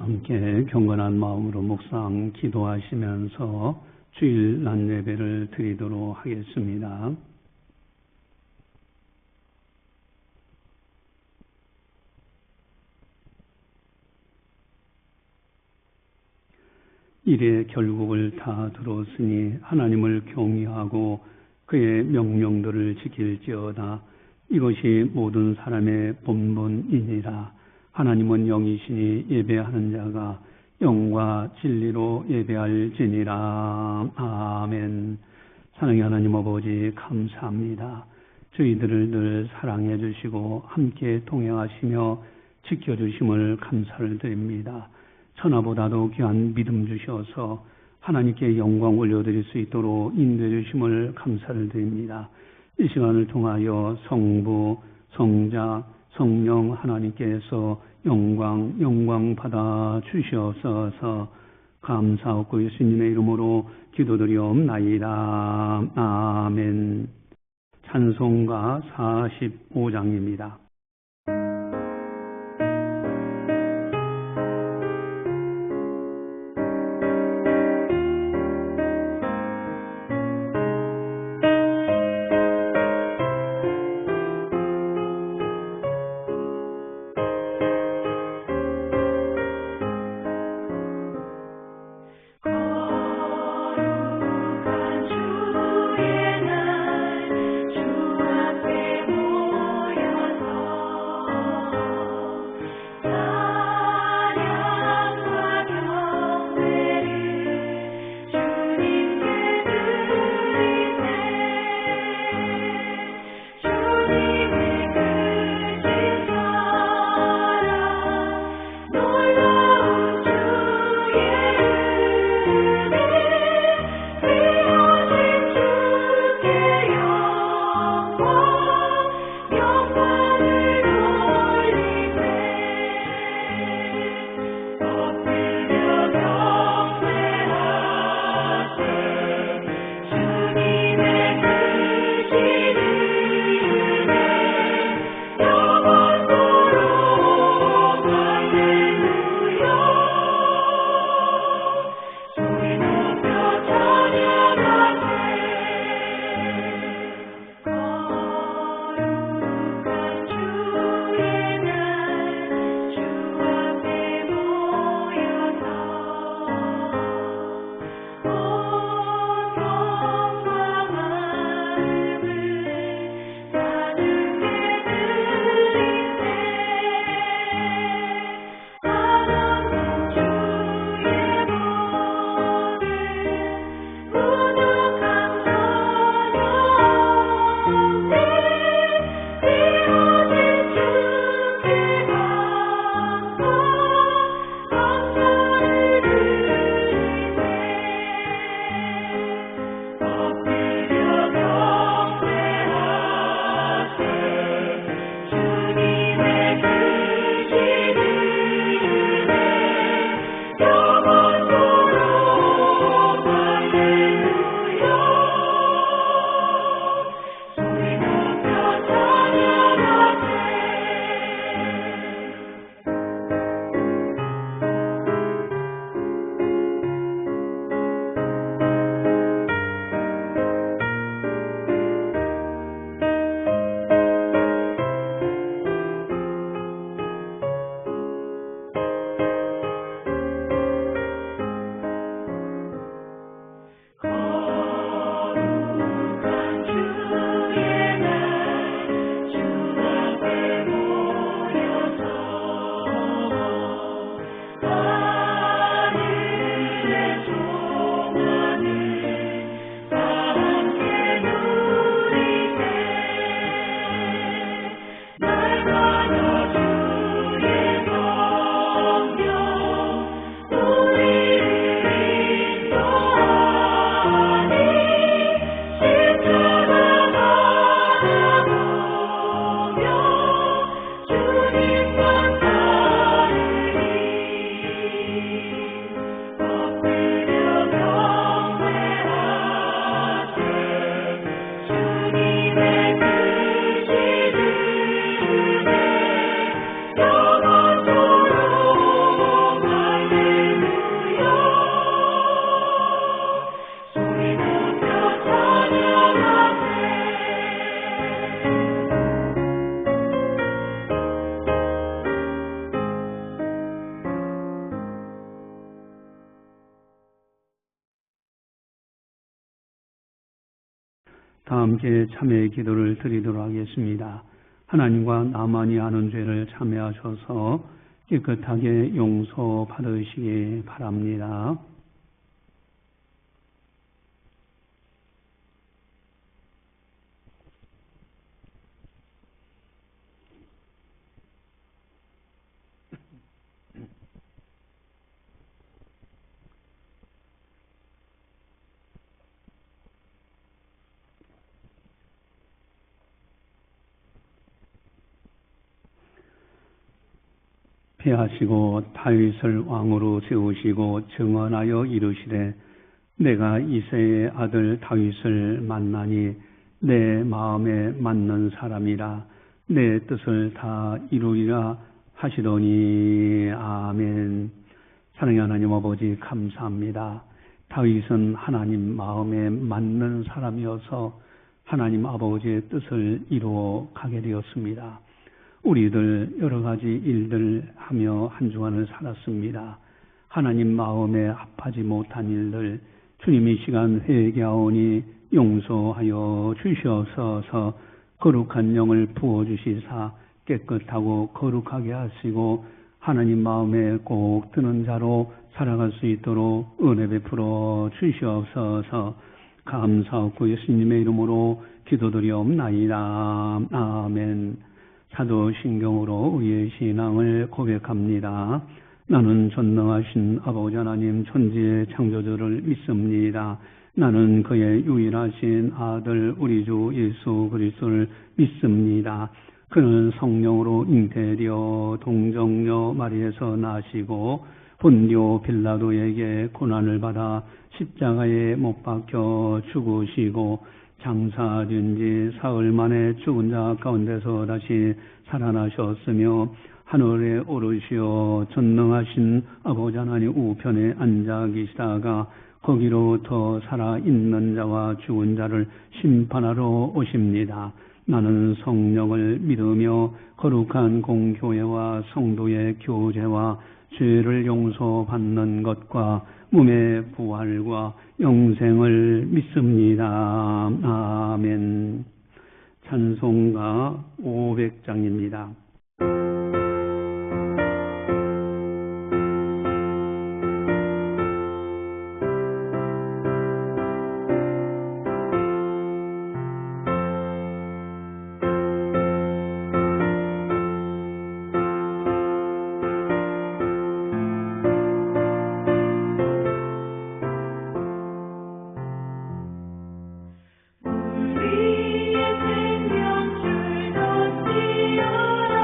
함께 경건한 마음으로 묵상 기도하시면서 주일 낮 예배를 드리도록 하겠습니다. 일의 결국을 다 들었으니 하나님을 경외하고 그의 명령들을 지킬지어다. 이것이 모든 사람의 본분이니라. 하나님은 영이시니 예배하는 자가 영과 진리로 예배할지니라. 아멘. 사랑의 하나님 아버지 감사합니다. 저희들을 늘 사랑해 주시고 함께 동행하시며 지켜주심을 감사를 드립니다. 천하보다도 귀한 믿음 주셔서 하나님께 영광 올려드릴 수 있도록 인도해 주심을 감사를 드립니다. 이 시간을 통하여 성부, 성자, 성령 하나님께서 영광 받아 주시옵소서. 감사하고 예수님의 이름으로 기도드리옵나이다. 아멘. 찬송가 45장입니다. 주 앞에 모여서 다 함께 참회의 기도를 드리도록 하겠습니다. 하나님과 나만이 아는 죄를 참회하셔서 깨끗하게 용서받으시기 바랍니다. 패하시고 다윗을 왕으로 세우시고 증언하여 이르시되 내가 이새의 아들 다윗을 만나니 내 마음에 맞는 사람이라 내 뜻을 다 이루리라 하시더니 아멘. 사랑의 하나님 아버지 감사합니다. 다윗은 하나님 마음에 맞는 사람이어서 하나님 아버지의 뜻을 이루어 가게 되었습니다. 우리들 여러 가지 일들 하며 한 주간을 살았습니다. 하나님 마음에 합하지 못한 일들 주님 이 시간 회개하오니 용서하여 주시옵소서. 거룩한 영을 부어주시사 깨끗하고 거룩하게 하시고 하나님 마음에 꼭 드는 자로 살아갈 수 있도록 은혜 베풀어 주시옵소서. 감사하고 예수님의 이름으로 기도드리옵나이다. 아멘. 사도신경으로 우리의 신앙을 고백합니다. 나는 전능하신 아버지 하나님 천지의 창조주를 믿습니다. 나는 그의 유일하신 아들 우리 주 예수 그리스도를 믿습니다. 그는 성령으로 잉태되어 동정녀 마리에서 나시고 본디오 빌라도에게 고난을 받아 십자가에 못 박혀 죽으시고 장사된 지 사흘 만에 죽은 자 가운데서 다시 살아나셨으며 하늘에 오르시어 전능하신 아버지 하나님 우편에 앉아 계시다가 거기로부터 살아있는 자와 죽은 자를 심판하러 오십니다. 나는 성령을 믿으며 거룩한 공교회와 성도의 교제와 죄를 용서받는 것과 몸의 부활과 영생을 믿습니다. 아멘. 찬송가 500장입니다. 우리의 생명 줄도 뛰어라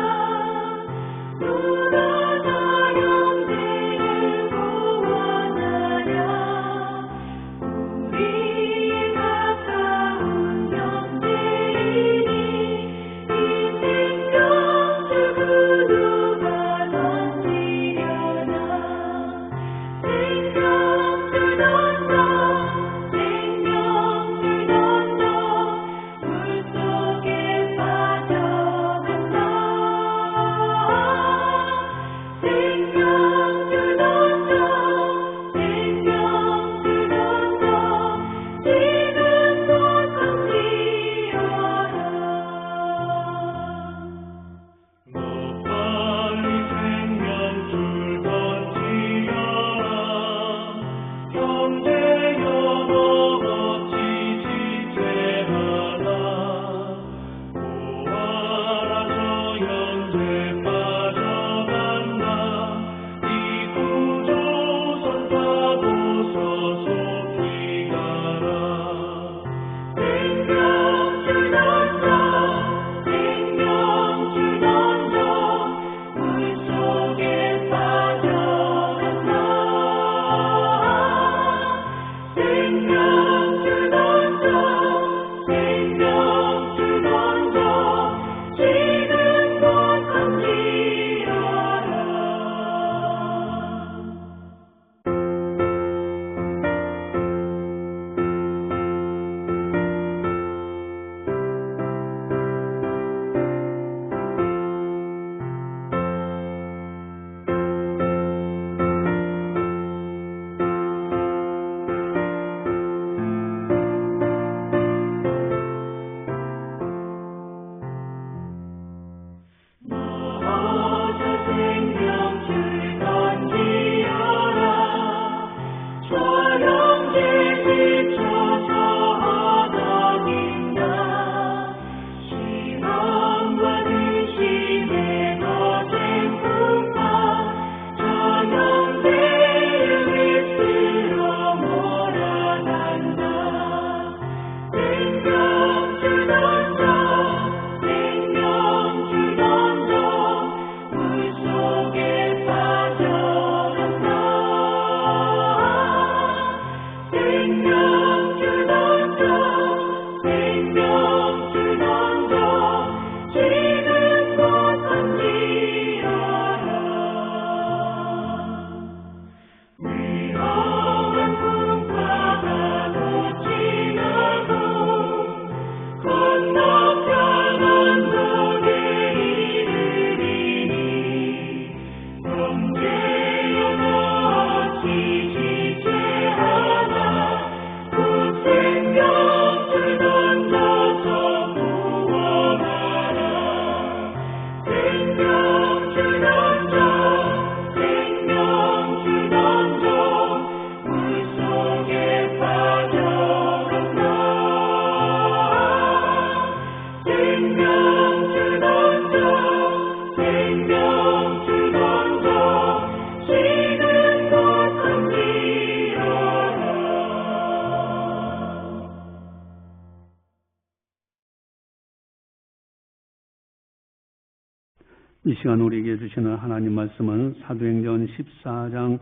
이 시간 우리에게 주시는 하나님 말씀은 사도행전 14장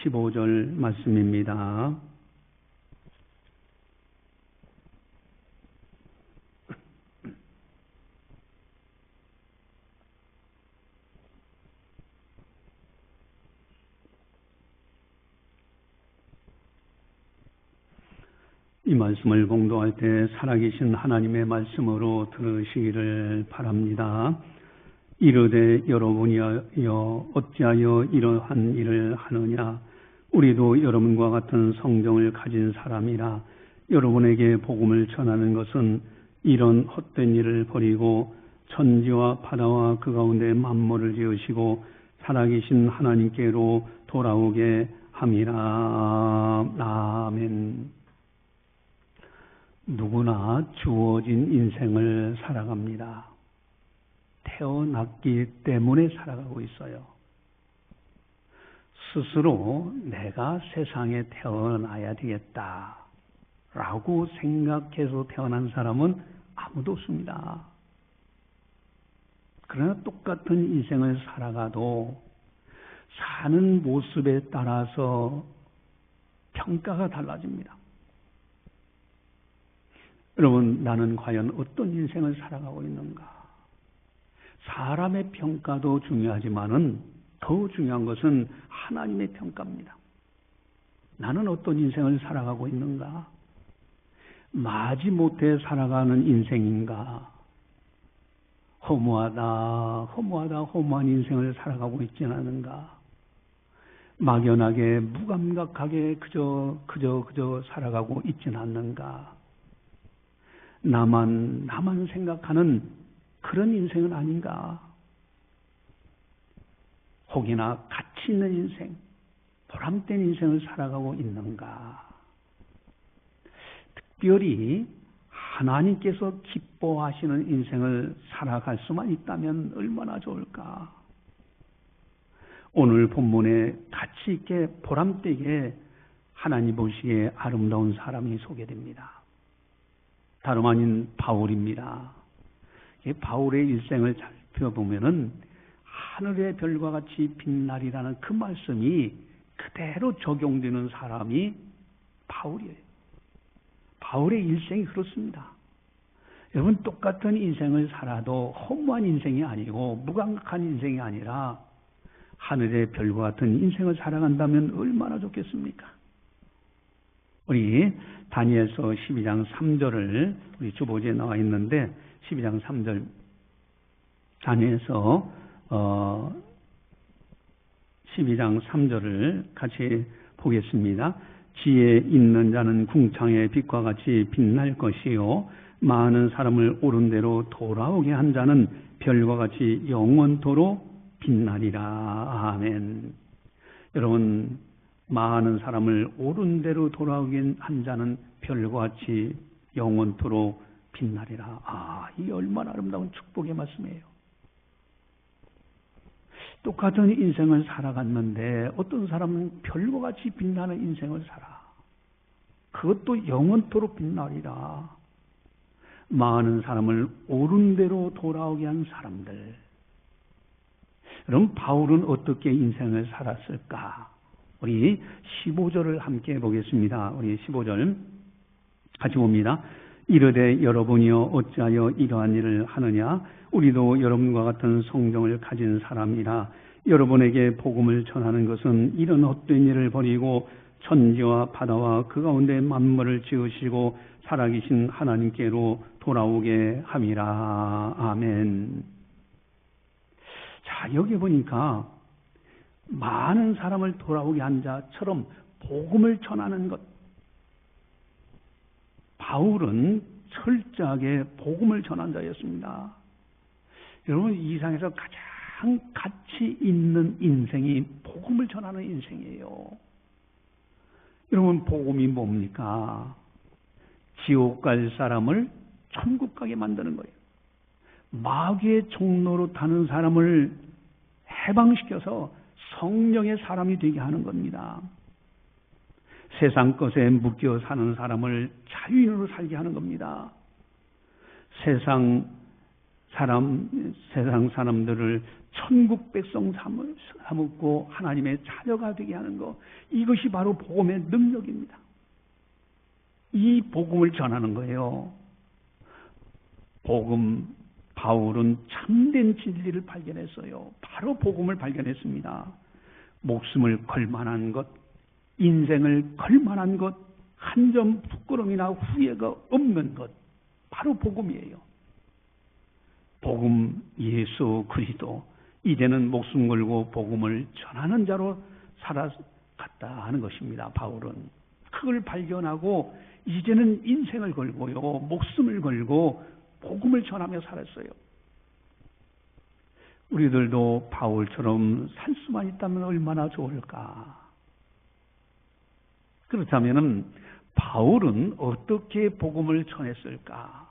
15절 말씀입니다. 이 말씀을 봉독할 때 살아계신 하나님의 말씀으로 들으시기를 바랍니다. 이르되 여러분이여 어찌하여 이러한 일을 하느냐. 우리도 여러분과 같은 성정을 가진 사람이라. 여러분에게 복음을 전하는 것은 이런 헛된 일을 버리고 천지와 바다와 그 가운데 만물을 지으시고 살아계신 하나님께로 돌아오게 함이라. 아멘. 누구나 주어진 인생을 살아갑니다. 태어났기 때문에 살아가고 있어요. 스스로 내가 세상에 태어나야 되겠다 라고 생각해서 태어난 사람은 아무도 없습니다. 그러나 똑같은 인생을 살아가도 사는 모습에 따라서 평가가 달라집니다. 여러분, 나는 과연 어떤 인생을 살아가고 있는가? 사람의 평가도 중요하지만은 더 중요한 것은 하나님의 평가입니다. 나는 어떤 인생을 살아가고 있는가? 마지못해 살아가는 인생인가? 허무한 인생을 살아가고 있지는 않은가? 막연하게 무감각하게 그저 살아가고 있지는 않는가? 나만 생각하는 그런 인생은 아닌가? 혹이나 가치 있는 인생, 보람된 인생을 살아가고 있는가? 특별히 하나님께서 기뻐하시는 인생을 살아갈 수만 있다면 얼마나 좋을까? 오늘 본문에 가치 있게 보람되게 하나님 보시기에 아름다운 사람이 소개됩니다. 다름 아닌 바울입니다. 바울의 일생을 살펴보면은 하늘의 별과 같이 빛나리라는 그 말씀이 그대로 적용되는 사람이 바울이에요. 바울의 일생이 그렇습니다. 여러분, 똑같은 인생을 살아도 허무한 인생이 아니고 무감각한 인생이 아니라 하늘의 별과 같은 인생을 살아간다면 얼마나 좋겠습니까? 우리 다니엘서 12장 3절을 우리 주보지에 나와 있는데 12장 3절 다니엘서 12장 3절을 같이 보겠습니다. 지혜 있는 자는 궁창의 빛과 같이 빛날 것이요 많은 사람을 옳은 대로 돌아오게 한 자는 별과 같이 영원토록 빛나리라. 아멘. 여러분, 많은 사람을 옳은 대로 돌아오게 한 자는 별과 같이 영원토록 빛나리라. 이 얼마나 아름다운 축복의 말씀이에요. 똑같은 인생을 살아갔는데 어떤 사람은 별과 같이 빛나는 인생을 살아. 그것도 영원토록 빛나리라. 많은 사람을 옳은 대로 돌아오게 한 사람들. 그럼 바울은 어떻게 인생을 살았을까? 우리 15절을 함께 보겠습니다. 우리 15절 같이 봅니다. 이르되 여러분이여 어찌하여 이러한 일을 하느냐? 우리도 여러분과 같은 성정을 가진 사람이라. 여러분에게 복음을 전하는 것은 이런 헛된 일을 버리고 천지와 바다와 그 가운데 만물을 지으시고 살아계신 하나님께로 돌아오게 함이라. 아멘. 자, 여기 보니까 많은 사람을 돌아오게 한 자처럼 복음을 전하는 것. 바울은 철저하게 복음을 전한 자였습니다. 여러분, 이 세상에서 가장 가치 있는 인생이 복음을 전하는 인생이에요. 여러분, 복음이 뭡니까? 지옥 갈 사람을 천국 가게 만드는 거예요. 마귀의 종로로 타는 사람을 해방시켜서 성령의 사람이 되게 하는 겁니다. 세상 것에 묶여 사는 사람을 자유인으로 살게 하는 겁니다. 세상 세상 사람들을 천국 백성 삼고 하나님의 자녀가 되게 하는 것, 이것이 바로 복음의 능력입니다. 이 복음을 전하는 거예요. 바울은 참된 진리를 발견했어요. 바로 복음을 발견했습니다. 목숨을 걸 만한 것, 인생을 걸 만한 것, 한 점 부끄러움이나 후회가 없는 것, 바로 복음이에요. 복음 예수 그리스도, 이제는 목숨 걸고 복음을 전하는 자로 살아갔다 하는 것입니다. 바울은 그걸 발견하고 이제는 인생을 걸고요, 목숨을 걸고 복음을 전하며 살았어요. 우리들도 바울처럼 살 수만 있다면 얼마나 좋을까? 그렇다면 바울은 어떻게 복음을 전했을까?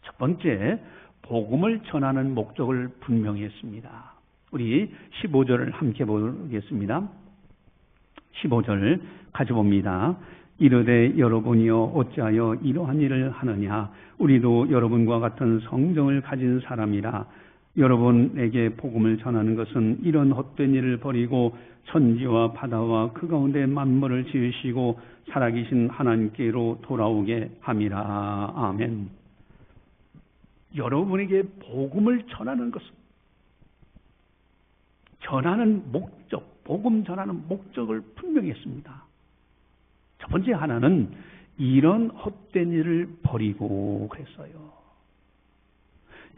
첫 번째, 복음을 전하는 목적을 분명히 했습니다. 우리 15절을 함께 보겠습니다. 15절 같이 봅니다. 이르되 여러분이여 어찌하여 이러한 일을 하느냐? 우리도 여러분과 같은 성정을 가진 사람이라. 여러분에게 복음을 전하는 것은 이런 헛된 일을 버리고 천지와 바다와 그 가운데 만물을 지으시고 살아계신 하나님께로 돌아오게 함이라. 아멘. 여러분에게 복음을 전하는 것은, 전하는 목적, 복음 전하는 목적을 분명히 했습니다. 첫 번째 하나는 이런 헛된 일을 버리고 그랬어요.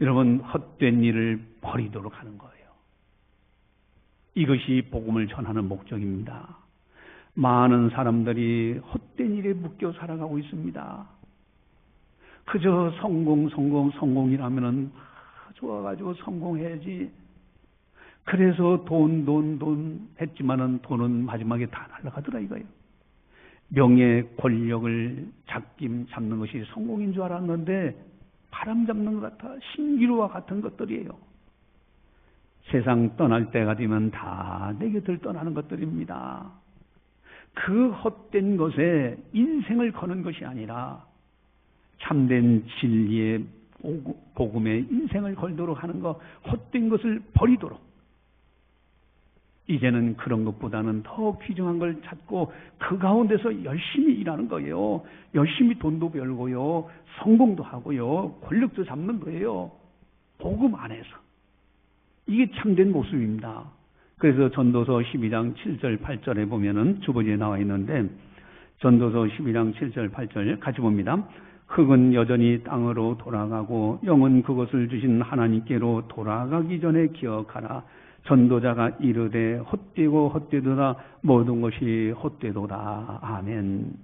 여러분, 헛된 일을 버리도록 하는 거예요. 이것이 복음을 전하는 목적입니다. 많은 사람들이 헛된 일에 묶여 살아가고 있습니다. 그저 성공이라면은 좋아가지고 성공해야지. 그래서 돈 했지만은 돈은 마지막에 다 날아가더라 이거예요. 명예, 권력을 잡는 것이 성공인 줄 알았는데 바람 잡는 것 같아. 신기루와 같은 것들이에요. 세상 떠날 때가 되면 다 내 곁을 떠나는 것들입니다. 그 헛된 것에 인생을 거는 것이 아니라 참된 진리의 복음에 인생을 걸도록 하는 것, 헛된 것을 버리도록. 이제는 그런 것보다는 더 귀중한 걸 찾고 그 가운데서 열심히 일하는 거예요. 열심히 돈도 벌고요, 성공도 하고요, 권력도 잡는 거예요. 복음 안에서. 이게 참된 모습입니다. 그래서 전도서 12장 7절 8절에 보면은 주보지에 나와 있는데, 전도서 12장 7절 8절 같이 봅니다. 흙은 여전히 땅으로 돌아가고 영은 그것을 주신 하나님께로 돌아가기 전에 기억하라. 전도자가 이르되 헛되고 헛되도다, 모든 것이 헛되도다. 아멘.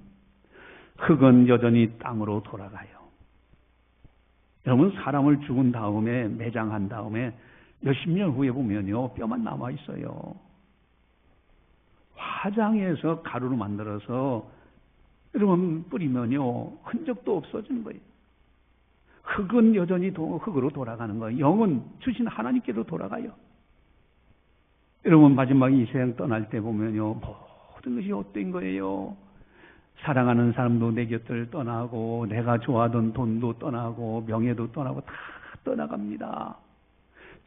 흙은 여전히 땅으로 돌아가요. 여러분, 사람을 죽은 다음에, 매장한 다음에 몇십 년 후에 보면요, 뼈만 남아 있어요. 화장해서 가루로 만들어서 여러분 뿌리면요, 흔적도 없어지는 거예요. 흙은 여전히 흙으로 돌아가는 거예요. 영은 주신 하나님께로 돌아가요. 여러분, 마지막 이 세상 떠날 때 보면요, 모든 것이 헛된 거예요. 사랑하는 사람도 내 곁을 떠나고, 내가 좋아하던 돈도 떠나고, 명예도 떠나고, 다 떠나갑니다.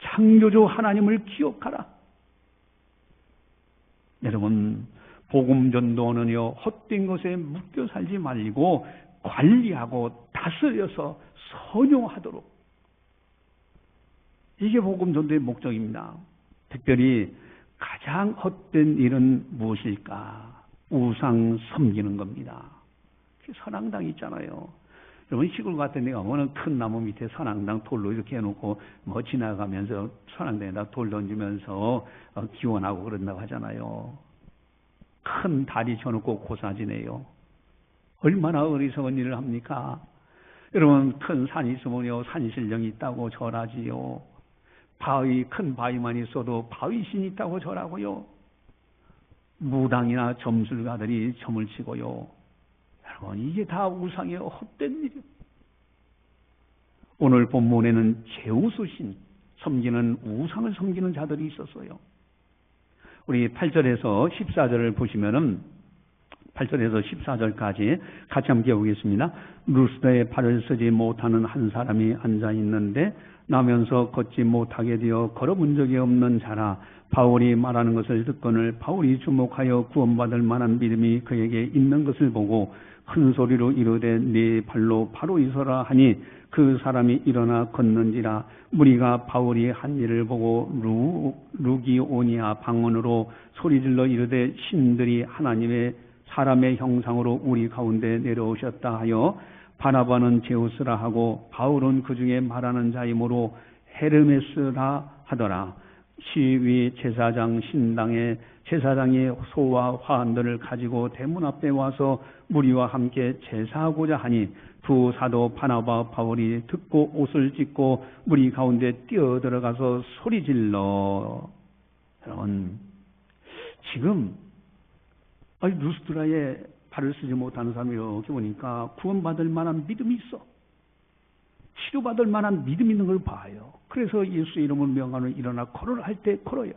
창조주 하나님을 기억하라. 여러분, 복음 전도는요, 헛된 것에 묶여 살지 말고 관리하고 다스려서 선용하도록. 이게 복음 전도의 목적입니다. 특별히 가장 헛된 일은 무엇일까? 우상 섬기는 겁니다. 선앙당 있잖아요. 여러분, 시골 같은 데 가면 큰 나무 밑에 선앙당 돌로 이렇게 해놓고 지나가면서 선앙당에다 돌 던지면서 기원하고 그런다고 하잖아요. 큰 다리 쳐놓고 고사지네요. 얼마나 어리석은 일을 합니까? 여러분, 큰 산이 있으면요, 산신령이 있다고 절하지요. 큰 바위만 있어도 바위신이 있다고 절하고요. 무당이나 점술가들이 점을 치고요. 여러분, 이게 다 우상의 헛된 일이에요. 오늘 본문에는 제우스신 섬기는, 우상을 섬기는 자들이 있었어요. 우리 8절에서 14절을 보시면은 8절에서 14절까지 같이 함께 보겠습니다. 루스더의 발을 쓰지 못하는 한 사람이 앉아 있는데 나면서 걷지 못하게 되어 걸어본 적이 없는 자라. 바울이 말하는 것을 듣거늘 바울이 주목하여 구원받을 만한 믿음이 그에게 있는 것을 보고 큰 소리로 이르되 네 발로 바로 있어라 하니 그 사람이 일어나 걷는지라. 무리가 바울이 한 일을 보고 루기오니아 방언으로 소리질러 이르되 신들이 하나님의 사람의 형상으로 우리 가운데 내려오셨다 하여 바나바는 제우스라 하고 바울은 그 중에 말하는 자이므로 헤르메스라 하더라. 시위 제사장 신당의 제사장이 소와 화환들을 가지고 대문 앞에 와서 무리와 함께 제사하고자 하니 두 사도 바나바 바울이 듣고 옷을 찢고 무리 가운데 뛰어들어가서 소리질러. 여러분, 지금 루스드라에 발을 쓰지 못하는 사람이 이렇게 보니까 구원받을 만한 믿음이 있어. 치료받을 만한 믿음 있는 걸 봐요. 그래서 예수 이름을 명하는 일어나 걸어라 할 때 걸어요.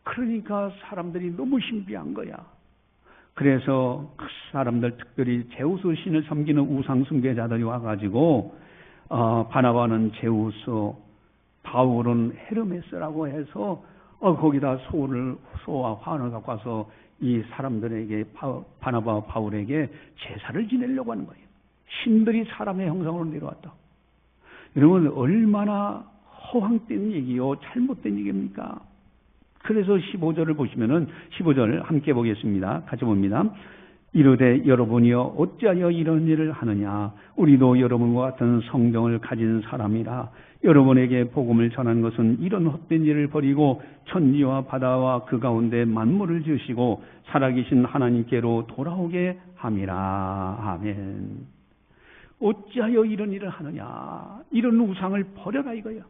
그러니까 사람들이 너무 신비한 거야. 그래서 그 사람들, 특별히 제우스 신을 섬기는 우상 숭배자들이 와가지고 바나바는 제우스, 바울은 헤르메스라고 해서 거기다 소와 화환을 갖고 와서 이 사람들에게 바나바 바울에게 제사를 지내려고 하는 거예요. 신들이 사람의 형상으로 내려왔다. 여러분, 얼마나 허황된 얘기요, 잘못된 얘기입니까? 그래서 15절을 보시면은 15절 함께 보겠습니다. 같이 봅니다. 이르되 여러분이여 어찌하여 이런 일을 하느냐. 우리도 여러분과 같은 성경을 가진 사람이라. 여러분에게 복음을 전하는 것은 이런 헛된 일을 버리고 천지와 바다와 그 가운데 만물을 지으시고 살아계신 하나님께로 돌아오게 함이라. 아멘. 어찌하여 이런 일을 하느냐. 이런 우상을 버려라 이거야.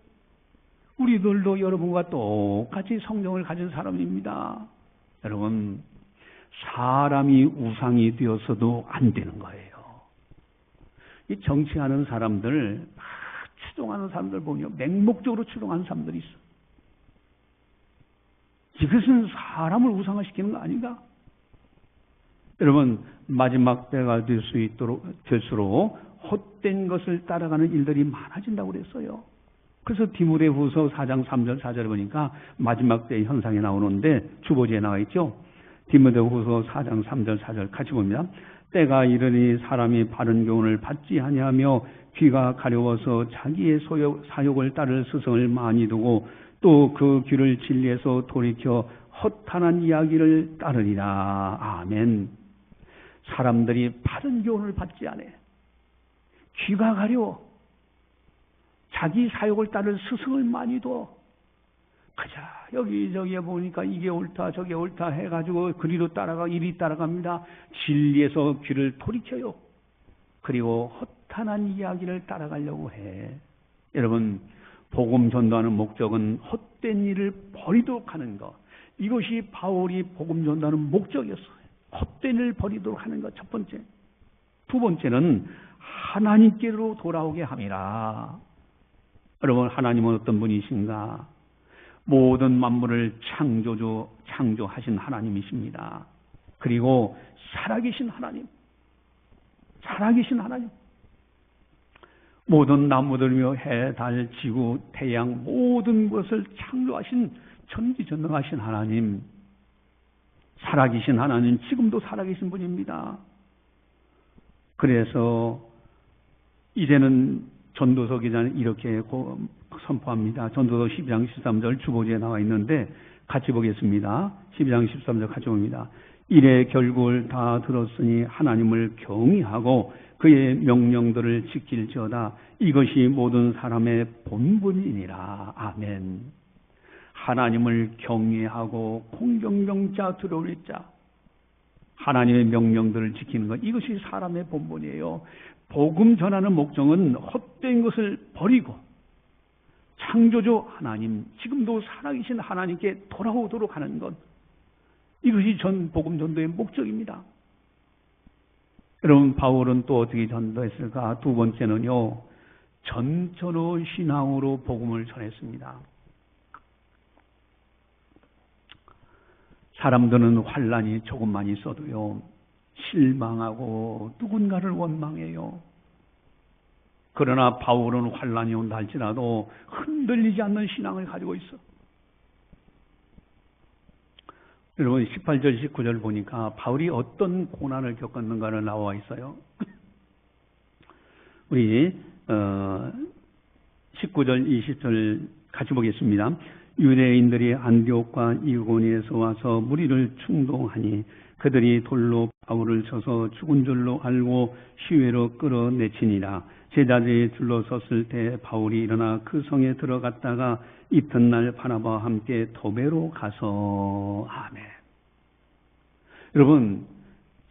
우리들도 여러분과 똑같이 성경을 가진 사람입니다. 여러분, 사람이 우상이 되어서도 안 되는 거예요. 이 정치하는 사람들, 추종하는 사람들 보면 맹목적으로 추종하는 사람들이 있어. 이것은 사람을 우상화시키는 거 아닌가? 여러분, 마지막 때가 될수록 헛된 것을 따라가는 일들이 많아진다고 그랬어요. 그래서 디모데후서 4장 3절 4절에 보니까 마지막 때의 현상이 나오는데 주보지에 나와 있죠. 디모데후서 4장 3절 4절 같이 봅니다. 때가 이르니 사람이 바른 교훈을 받지 아니하며 귀가 가려워서 자기의 사욕을 따를 스승을 많이 두고 또 그 귀를 진리에서 돌이켜 허탄한 이야기를 따르리라. 아멘. 사람들이 바른 교훈을 받지 않아. 귀가 가려워. 자기 사욕을 따를 스승을 많이 둬. 가자. 여기저기에 보니까 이게 옳다 저게 옳다 해가지고 그리로 따라가 이리 따라갑니다. 진리에서 귀를 돌이켜요. 그리고 허탄한 이야기를 따라가려고 해. 여러분, 복음 전도하는 목적은 헛된 일을 버리도록 하는 것. 이것이 바울이 복음 전도하는 목적이었어요. 헛된 일을 버리도록 하는 것, 첫 번째. 두 번째는 하나님께로 돌아오게 함이라. 여러분, 하나님은 어떤 분이신가? 모든 만물을 창조하신 하나님이십니다. 그리고 살아계신 하나님. 모든 나무들며 해, 달, 지구, 태양 모든 것을 창조하신 전지전능하신 하나님. 살아계신 하나님, 지금도 살아계신 분입니다. 그래서 이제는 전도서 기자는 이렇게 선포합니다. 전도서 12장 13절 주보지에 나와 있는데 같이 보겠습니다. 12장 13절 같이 봅니다. 이래 결국을 다 들었으니 하나님을 경외하고 그의 명령들을 지킬지어다. 이것이 모든 사람의 본분이니라. 아멘. 하나님을 경외하고 공경명자 두려울 자, 하나님의 명령들을 지키는 것, 이것이 사람의 본분이에요. 복음 전하는 목적은 헛된 것을 버리고 창조주 하나님, 지금도 살아계신 하나님께 돌아오도록 하는 것, 이것이 전 복음 전도의 목적입니다. 여러분, 바울은 또 어떻게 전도했을까? 두 번째는요, 전천후 신앙으로 복음을 전했습니다. 사람들은 환란이 조금만 있어도요, 실망하고 누군가를 원망해요. 그러나 바울은 환난이 온다 할지라도 흔들리지 않는 신앙을 가지고 있어. 여러분 18절 19절 보니까 바울이 어떤 고난을 겪었는가를 나와 있어요. 우리 19절 20절 같이 보겠습니다. 유대인들이 안디옥과 이고니에서 와서 무리를 충동하니 그들이 돌로 바울을 쳐서 죽은 줄로 알고 시외로 끌어내치니라. 제자들이 둘러섰을 때 바울이 일어나 그 성에 들어갔다가 이튿날 바나바와 함께 도베로 가서 아멘. 여러분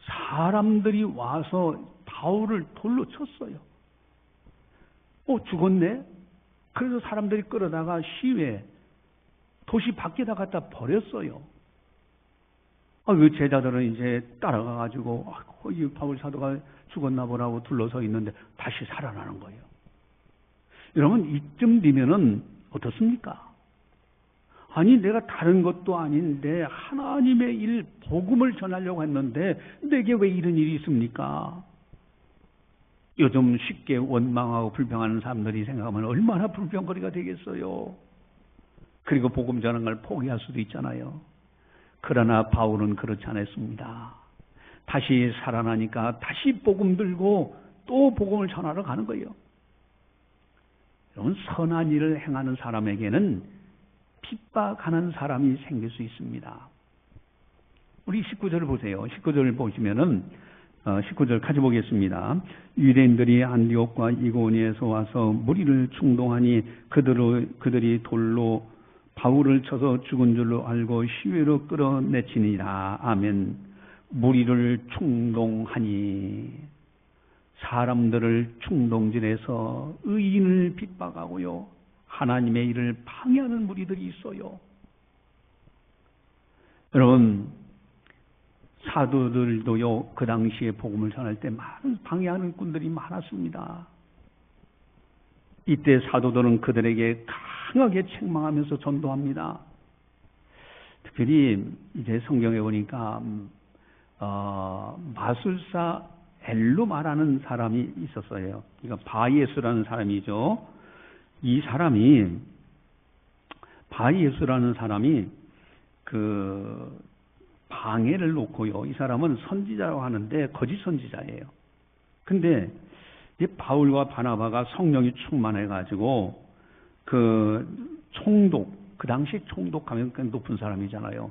사람들이 와서 바울을 돌로 쳤어요. 죽었네? 그래서 사람들이 끌어다가 시외 도시 밖에다 갖다 버렸어요. 그 제자들은 이제 따라가가지고 이 바울 사도가 죽었나 보라고 둘러서 있는데 다시 살아나는 거예요. 여러분 이쯤 되면은 어떻습니까? 아니 내가 다른 것도 아닌데 하나님의 일 복음을 전하려고 했는데 내게 왜 이런 일이 있습니까? 요즘 쉽게 원망하고 불평하는 사람들이 생각하면 얼마나 불평거리가 되겠어요. 그리고 복음 전하는 걸 포기할 수도 있잖아요. 그러나 바울은 그렇지 않았습니다. 다시 살아나니까 다시 복음 들고 또 복음을 전하러 가는 거예요. 여러분 선한 일을 행하는 사람에게는 핍박하는 사람이 생길 수 있습니다. 우리 19절을 보세요. 19절을 보시면은 19절 같이 보겠습니다. 유대인들이 안디옥과 이고니에서 와서 무리를 충동하니 그들이 돌로 바울을 쳐서 죽은 줄로 알고 시외로 끌어내치니라. 아멘. 무리를 충동하니 사람들을 충동질해서 의인을 핍박하고요. 하나님의 일을 방해하는 무리들이 있어요. 여러분 사도들도요 그 당시에 복음을 전할 때 많은 방해하는 꾼들이 많았습니다. 이때 사도들은 그들에게 강하게 책망하면서 전도합니다. 특별히 이제 성경에 보니까 마술사 엘루마라는 사람이 있었어요. 그러니까 바예수라는 사람이죠. 이 사람이 바예수라는 사람이 그 방해를 놓고요. 이 사람은 선지자라고 하는데 거짓 선지자예요. 근데 이 바울과 바나바가 성령이 충만해가지고 그 총독, 그 당시 총독하면 높은 사람이잖아요.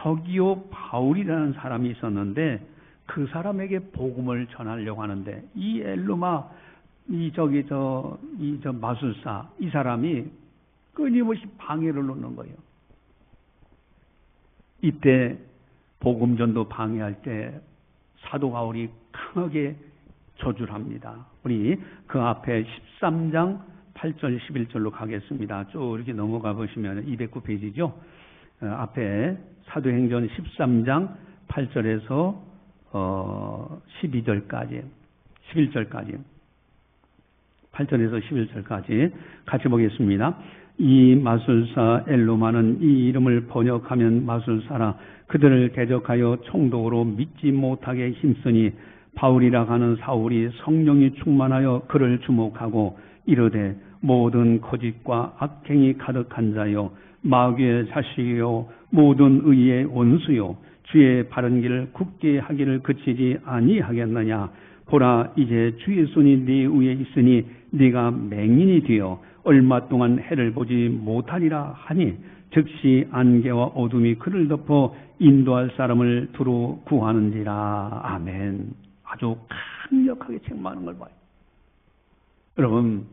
서기오 바울이라는 사람이 있었는데 그 사람에게 복음을 전하려고 하는데 이 엘루마, 저 마술사, 이 사람이 끊임없이 방해를 놓는 거예요. 이때 복음전도 방해할 때 사도 바울이 강하게 저주를 합니다. 우리 그 앞에 13장 8절 11절로 가겠습니다. 쭉 이렇게 넘어가 보시면 209페이지죠. 앞에 사도행전 13장 8절에서 12절까지 11절까지 8절에서 11절까지 같이 보겠습니다. 이 마술사 엘루마는 이 이름을 번역하면 마술사라 그들을 대적하여 총독으로 믿지 못하게 힘쓰니 바울이라 하는 사울이 성령이 충만하여 그를 주목하고 이르되 모든 거짓과 악행이 가득한 자요 마귀의 자식이요 모든 의의 원수요 주의 바른 길을 굳게 하기를 그치지 아니하겠느냐. 보라 이제 주의 손이 네 위에 있으니 네가 맹인이 되어 얼마 동안 해를 보지 못하리라 하니 즉시 안개와 어둠이 그를 덮어 인도할 사람을 두루 구하는지라. 아멘. 아주 강력하게 책망하는 걸 봐요. 여러분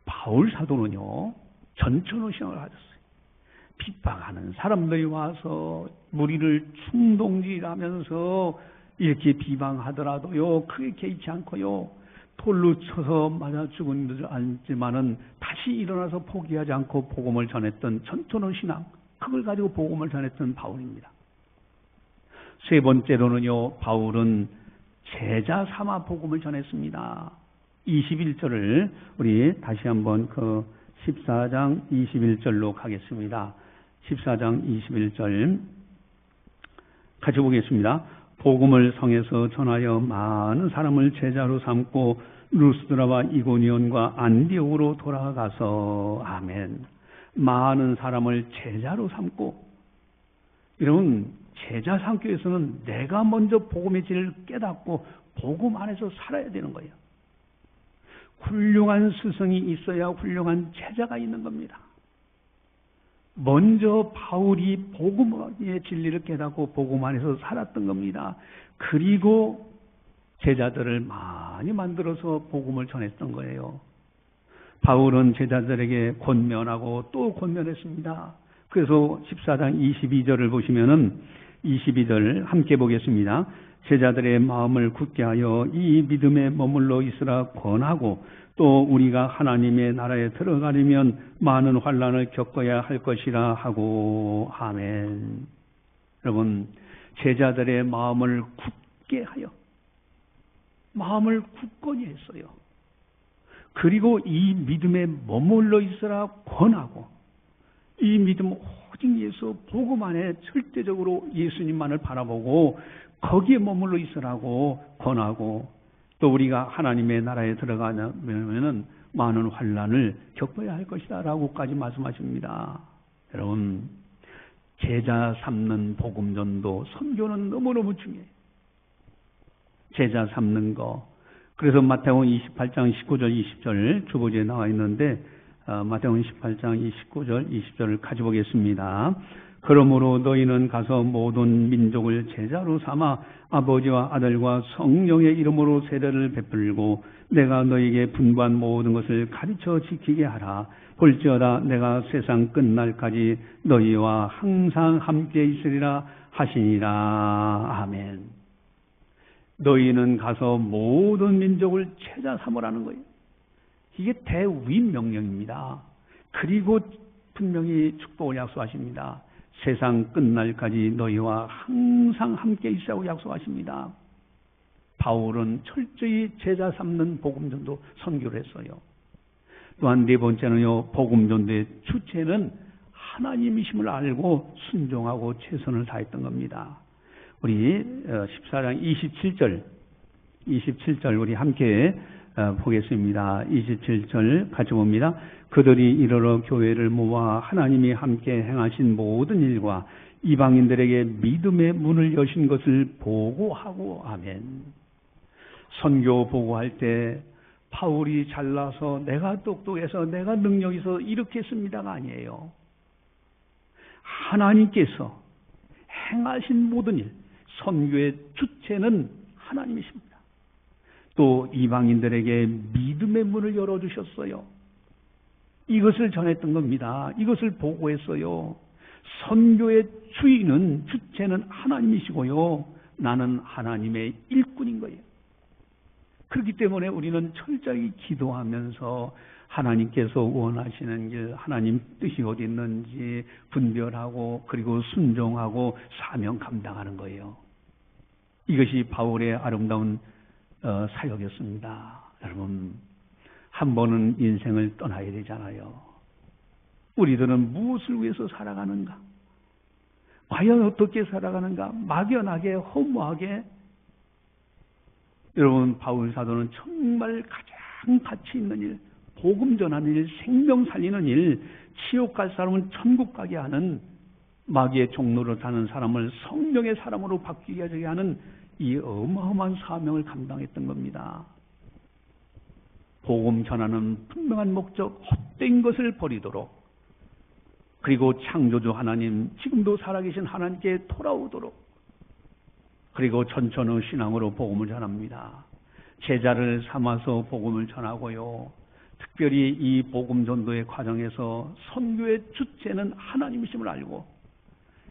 바울 사도는요 전천후 신앙을 가졌어요. 핍박하는 사람들이 와서 무리를 충동질하면서 이렇게 비방하더라도요 크게 개의치 않고요 돌로 쳐서 맞아 죽은 줄 알지만은 다시 일어나서 포기하지 않고 복음을 전했던 전천후 신앙, 그걸 가지고 복음을 전했던 바울입니다. 세 번째로는요 바울은 제자 삼아 복음을 전했습니다. 21절을 우리 다시 한번 그 14장 21절로 가겠습니다. 14장 21절 같이 보겠습니다. 복음을 성에서 전하여 많은 사람을 제자로 삼고 루스드라와 이고니온과 안디옥으로 돌아가서 아멘. 많은 사람을 제자로 삼고, 여러분 제자 삼기 위해서는 내가 먼저 복음의 진리를 깨닫고 복음 안에서 살아야 되는 거예요. 훌륭한 스승이 있어야 훌륭한 제자가 있는 겁니다. 먼저 바울이 복음의 진리를 깨닫고 복음 안에서 살았던 겁니다. 그리고 제자들을 많이 만들어서 복음을 전했던 거예요. 바울은 제자들에게 권면하고 또 권면했습니다. 그래서 14장 22절을 보시면은 22절 함께 보겠습니다. 제자들의 마음을 굳게 하여 이 믿음에 머물러 있으라 권하고 또 우리가 하나님의 나라에 들어가려면 많은 환난을 겪어야 할 것이라 하고 아멘. 여러분 제자들의 마음을 굳게 하여 마음을 굳건히 했어요. 그리고 이 믿음에 머물러 있으라 권하고 이 믿음 오직 예수 복음 안에 절대적으로 예수님만을 바라보고 거기에 머물러 있으라고 권하고 또 우리가 하나님의 나라에 들어가려면 많은 환난을 겪어야 할 것이다 라고까지 말씀하십니다. 여러분 제자 삼는 복음전도 선교는 너무너무 중요해요. 제자 삼는 거. 그래서 마태복음 28장 19절 20절 주보지에 나와 있는데 마태복음 18장 19절 20절을 가져보겠습니다. 그러므로 너희는 가서 모든 민족을 제자로 삼아 아버지와 아들과 성령의 이름으로 세례를 베풀고 내가 너희에게 분부한 모든 것을 가르쳐 지키게 하라. 볼지어다 내가 세상 끝날까지 너희와 항상 함께 있으리라 하시니라. 아멘. 너희는 가서 모든 민족을 제자 삼으라는 거예요. 이게 대위임 명령입니다. 그리고 분명히 축복을 약속하십니다. 세상 끝날까지 너희와 항상 함께 있으라고 약속하십니다. 바울은 철저히 제자 삼는 복음전도 선교를 했어요. 또한 네 번째는요, 복음전도의 주체는 하나님이심을 알고 순종하고 최선을 다했던 겁니다. 우리 14장 27절 우리 함께 보겠습니다. 27절 같이 봅니다. 그들이 이르러 교회를 모아 하나님이 함께 행하신 모든 일과 이방인들에게 믿음의 문을 여신 것을 보고하고 아멘. 선교 보고할 때 바울이 잘나서 내가 똑똑해서 내가 능력이 있어서 이렇게 했습니다가 아니에요. 하나님께서 행하신 모든 일, 선교의 주체는 하나님이십니다. 또 이방인들에게 믿음의 문을 열어주셨어요. 이것을 전했던 겁니다. 이것을 보고했어요. 선교의 주인은 주체는 하나님이시고요. 나는 하나님의 일꾼인 거예요. 그렇기 때문에 우리는 철저히 기도하면서 하나님께서 원하시는 길, 하나님 뜻이 어디 있는지 분별하고 그리고 순종하고 사명 감당하는 거예요. 이것이 바울의 아름다운 사역이었습니다. 여러분, 한 번은 인생을 떠나야 되잖아요. 우리들은 무엇을 위해서 살아가는가? 과연 어떻게 살아가는가? 막연하게, 허무하게. 여러분, 바울 사도는 정말 가장 가치 있는 일, 복음 전하는 일, 생명 살리는 일, 지옥 갈 사람은 천국 가게 하는, 마귀의 종로를 타는 사람을 성령의 사람으로 바뀌게 하는 이 어마어마한 사명을 감당했던 겁니다. 복음 전하는 분명한 목적, 헛된 것을 버리도록, 그리고 창조주 하나님, 지금도 살아계신 하나님께 돌아오도록, 그리고 전천후 신앙으로 복음을 전합니다. 제자를 삼아서 복음을 전하고요. 특별히 이 복음 전도의 과정에서 선교의 주체는 하나님이심을 알고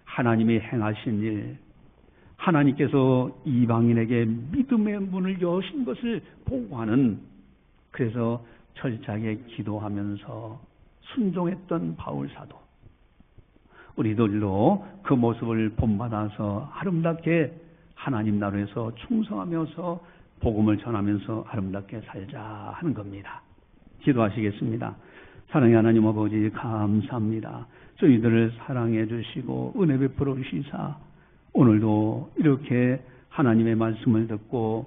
하나님이 행하신 일, 하나님께서 이방인에게 믿음의 문을 여신 것을 보고하는, 그래서 철저하게 기도하면서 순종했던 바울 사도. 우리들도 그 모습을 본받아서 아름답게 하나님 나라에서 충성하면서 복음을 전하면서 아름답게 살자 하는 겁니다. 기도하시겠습니다. 사랑의 하나님 아버지 감사합니다. 저희들을 사랑해 주시고 은혜 베풀어 주시사 오늘도 이렇게 하나님의 말씀을 듣고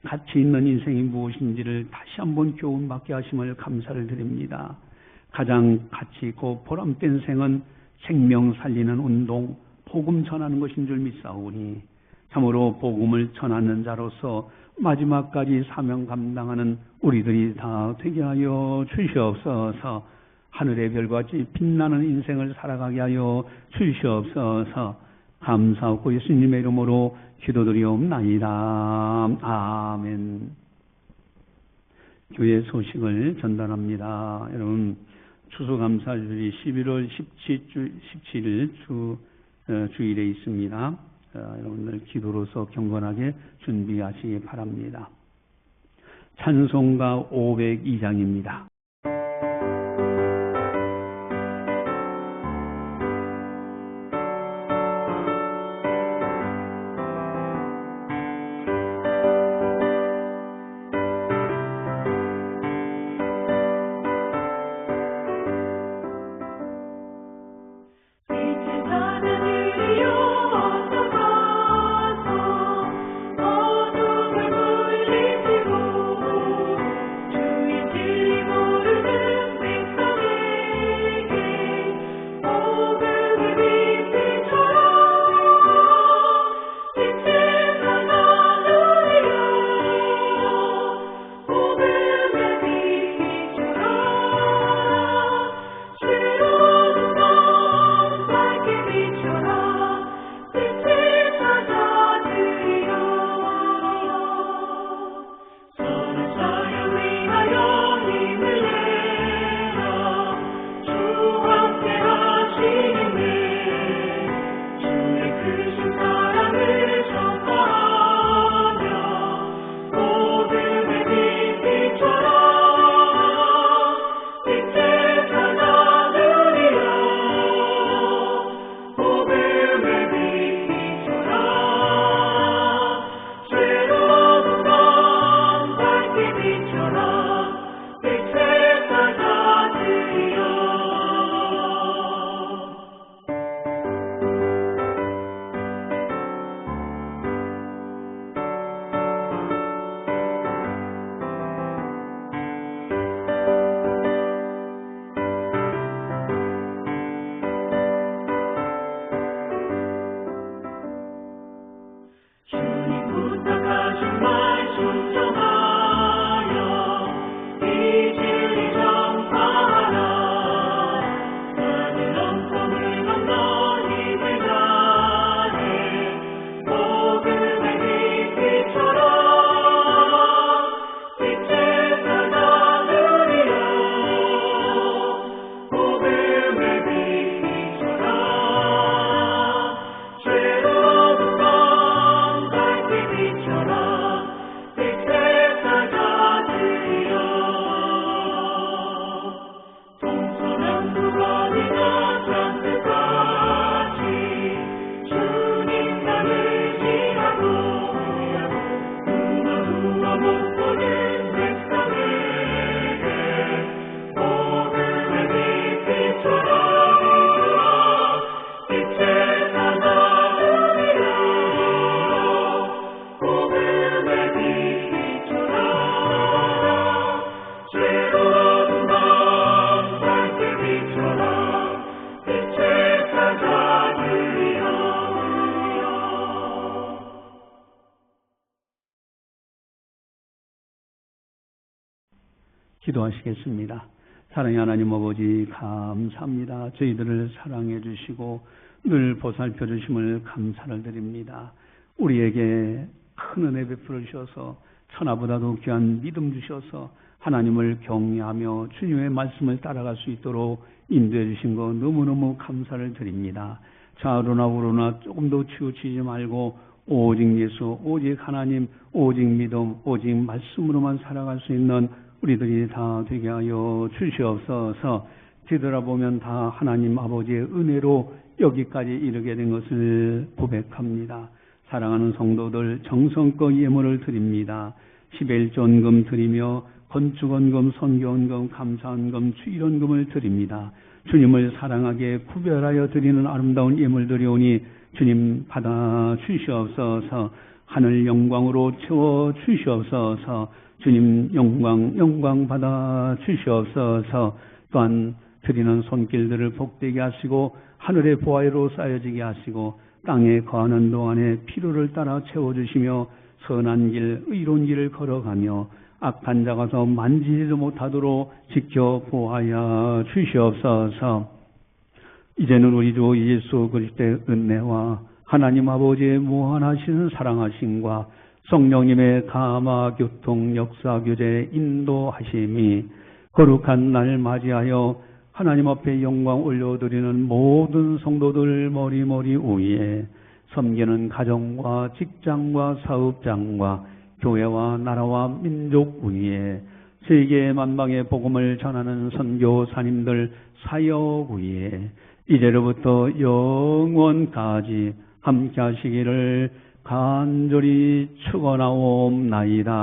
가치 있는 인생이 무엇인지를 다시 한번 교훈받게 하심을 감사를 드립니다. 가장 가치 있고 보람된 생은 생명 살리는 운동, 복음 전하는 것인 줄 믿사오니 참으로 복음을 전하는 자로서 마지막까지 사명 감당하는 우리들이 다 되게 하여 주시옵소서. 하늘의 별같이 빛나는 인생을 살아가게 하여 주시옵소서. 감사하고 예수님의 이름으로 기도드리옵나이다. 아멘. 교회 소식을 전달합니다. 여러분, 추수감사절이 11월 17일 주일에 있습니다. 여러분들 기도로서 경건하게 준비하시기 바랍니다. 찬송가 502장입니다. 기도하시겠습니다. 사랑의 하나님 아버지 감사합니다. 저희들을 사랑해 주시고 늘 보살펴 주심을 감사를 드립니다. 우리에게 큰 은혜 베풀어 주셔서 천하보다도 귀한 믿음 주셔서 하나님을 경외하며 주님의 말씀을 따라갈 수 있도록 인도해 주신 것 너무너무 감사를 드립니다. 좌우로나 우로나 조금도 치우치지 말고 오직 예수, 오직 하나님, 오직 믿음, 오직 말씀으로만 살아갈 수 있는 우리들이 다 되게 하여 주시옵소서. 뒤돌아보면 다 하나님 아버지의 은혜로 여기까지 이르게 된 것을 고백합니다. 사랑하는 성도들 정성껏 예물을 드립니다. 11전금 드리며 건축원금, 선교원금, 감사원금, 주일원금을 드립니다. 주님을 사랑하게 구별하여 드리는 아름다운 예물 드리오니 주님 받아 주시옵소서. 하늘 영광으로 채워 주시옵소서. 주님 영광 받아 주시옵소서. 또한 드리는 손길들을 복되게 하시고 하늘의 보화로 쌓여지게 하시고 땅에 거하는 동안에 피로를 따라 채워주시며 선한 길 의로운 길을 걸어가며 악한 자가 서 만지지도 못하도록 지켜 보하여 주시옵소서. 이제는 우리 주 예수 그리스도의 은혜와 하나님 아버지의 무한하신 사랑하심과 성령님의 감화 교통 역사 교제 인도하심이 거룩한 날 맞이하여 하나님 앞에 영광 올려드리는 모든 성도들 머리머리 위에 섬기는 가정과 직장과 사업장과 교회와 나라와 민족 위에 세계 만방의 복음을 전하는 선교사님들 사역 위에 이제로부터 영원까지 함께 하시기를 간절히 축원하옵나이다.